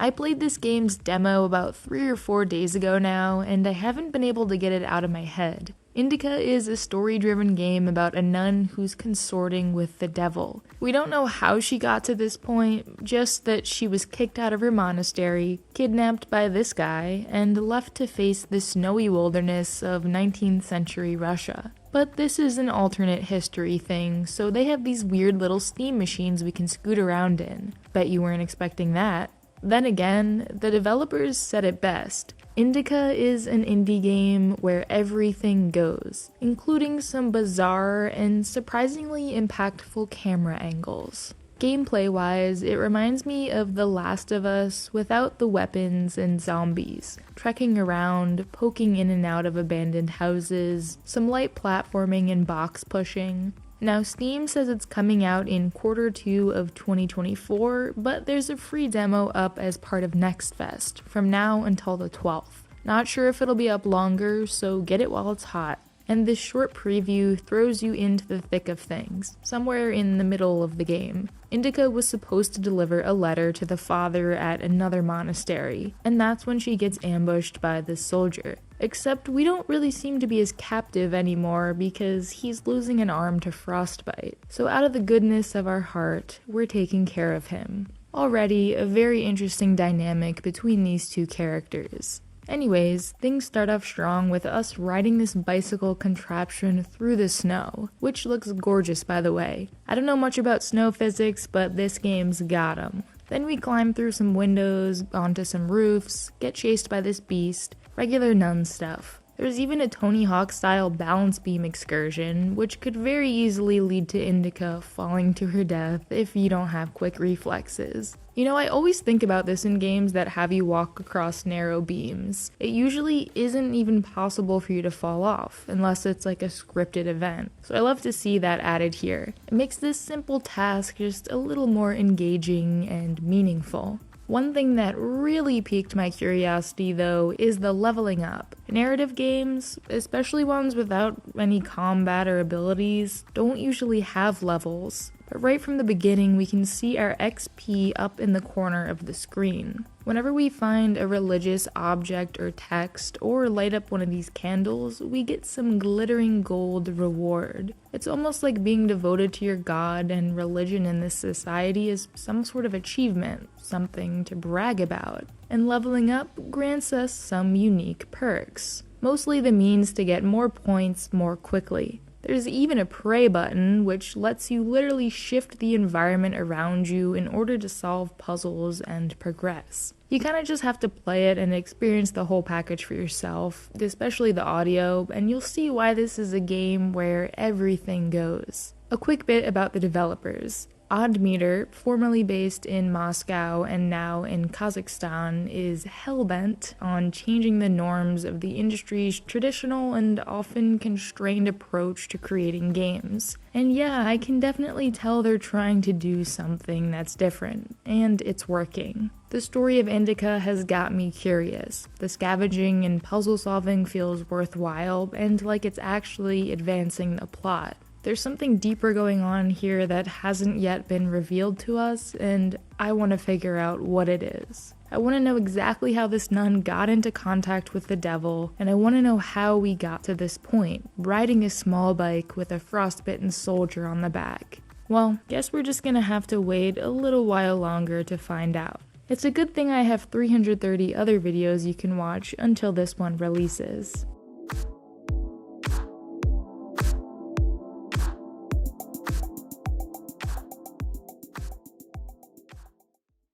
I played this game's demo about 3 or 4 days ago now, and I haven't been able to get it out of my head. INDIKA is a story-driven game about a nun who's consorting with the devil. We don't know how she got to this point, just that she was kicked out of her monastery, kidnapped by this guy, and left to face the snowy wilderness of 19th century Russia. But this is an alternate history thing, so they have these weird little steam machines we can scoot around in. Bet you weren't expecting that. Then again, the developers said it best. INDIKA is an indie game where everything goes, including some bizarre and surprisingly impactful camera angles. Gameplay-wise, it reminds me of The Last of Us without the weapons and zombies, trekking around, poking in and out of abandoned houses, some light platforming and box pushing. Now, Steam says it's coming out in Q2 of 2024, but there's a free demo up as part of Next Fest, from now until the 12th. Not sure if it'll be up longer, so get it while it's hot. And this short preview throws you into the thick of things, somewhere in the middle of the game. INDIKA was supposed to deliver a letter to the father at another monastery, and that's when she gets ambushed by this soldier. Except we don't really seem to be as captive anymore because he's losing an arm to frostbite. So out of the goodness of our heart, we're taking care of him. Already a very interesting dynamic between these two characters. Anyways, things start off strong with us riding this bicycle contraption through the snow, which looks gorgeous by the way. I don't know much about snow physics, but this game's got 'em. Then we climb through some windows, onto some roofs, get chased by this beast, regular nun stuff. There's even a Tony Hawk style balance beam excursion, which could very easily lead to INDIKA falling to her death if you don't have quick reflexes. You know, I always think about this in games that have you walk across narrow beams. It usually isn't even possible for you to fall off, unless it's like a scripted event. So I love to see that added here. It makes this simple task just a little more engaging and meaningful. One thing that really piqued my curiosity though is the leveling up. Narrative games, especially ones without any combat or abilities, don't usually have levels. But right from the beginning we can see our XP up in the corner of the screen. Whenever we find a religious object or text, or light up one of these candles, we get some glittering gold reward. It's almost like being devoted to your god, and religion in this society is some sort of achievement, something to brag about. And leveling up grants us some unique perks, mostly the means to get more points more quickly. There's even a pray button, which lets you literally shift the environment around you in order to solve puzzles and progress. You kinda just have to play it and experience the whole package for yourself, especially the audio, and you'll see why this is a game where everything goes. A quick bit about the developers. Oddmeter, formerly based in Moscow and now in Kazakhstan, is hell-bent on changing the norms of the industry's traditional and often constrained approach to creating games. And yeah, I can definitely tell they're trying to do something that's different, and it's working. The story of INDIKA has got me curious. The scavenging and puzzle solving feels worthwhile, and like it's actually advancing the plot. There's something deeper going on here that hasn't yet been revealed to us, and I want to figure out what it is. I want to know exactly how this nun got into contact with the devil, and I want to know how we got to this point, riding a small bike with a frostbitten soldier on the back. Well, guess we're just gonna have to wait a little while longer to find out. It's a good thing I have 330 other videos you can watch until this one releases.